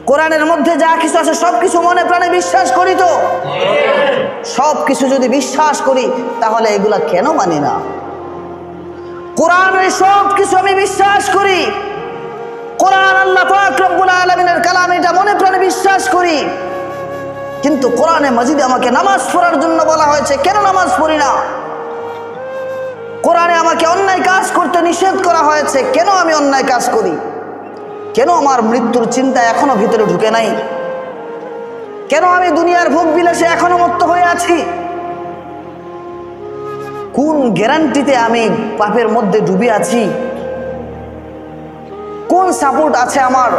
কোরআনের মধ্যে যা কিছু আছে সব কিছু মনে প্রাণে বিশ্বাস করি তো? সব কিছু যদি বিশ্বাস করি তাহলে এগুলা কেন মানি না? কোরআনের সব কিছু আমি বিশ্বাস করি, কোরআন আল্লাহ পাক রব্বুল আলামিনের কালাম, এটা মনে প্রাণে বিশ্বাস করি, কিন্তু কোরআনে মাজিদে আমাকে নামাজ পড়ার জন্য বলা হয়েছে, কেন নামাজ পড়ি না? কোরআনে আমাকে অন্যায় কাজ করতে নিষেধ করা হয়েছে, কেন আমি অন্যায় কাজ করি? কেন আমার মৃত্যুর চিন্তা এখনো ভিতরে ঢুকে নাই? কেন আমি দুনিয়ার ভোগ বিলাসে এখনো মত্ত হয়ে আছি? কোন গ্যারান্টিতে আমি পাপের মধ্যে ডুবে আছি? কোন সাপোর্ট আছে আমার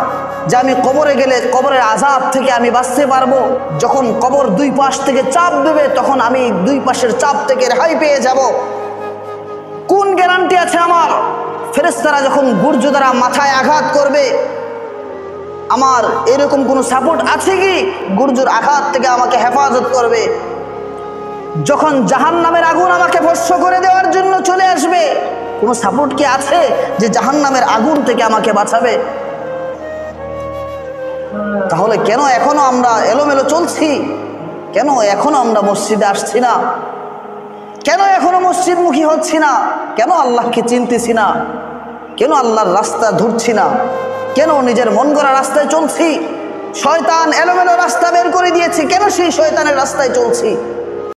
যে আমি কবরে গেলে কবরের আযাব থেকে আমি বাঁচতে পারবো? যখন কবর দুই পাশ থেকে চাপ দেবে তখন আমি দুই পাশের চাপ থেকে রেহাই পেয়ে যাব। কোন গ্যারান্টি আছে আমার? ফেরেশতারা যখন গুর্জ দ্বারা মাথায় আঘাত করবে, আমার এরকম কোনো সাপোর্ট আছে কি গুর্জুর আঘাত থেকে আমাকে হেফাজত করবে? যখন জাহান্নামের আগুন আমাকে ভস্ম করে দেওয়ার জন্য চলে আসবে, কোনো সাপোর্ট কি আছে যে জাহান্নামের আগুন থেকে আমাকে বাঁচাবে? তাহলে কেন এখনো আমরা এলোমেলো চলছি? কেন এখনো আমরা মসজিদে আসছি না? কেন এখনো মসজিদমুখী হচ্ছি না? কেন আল্লাহকে চিনতেছি না? কেন আল্লাহর রাস্তা ধরছি না? কেন নিজের মন গড়া রাস্তায় চলছি? শয়তান এলোমেলো রাস্তা বের করে দিয়েছে, কেন সেই শয়তানের রাস্তায় চলছি?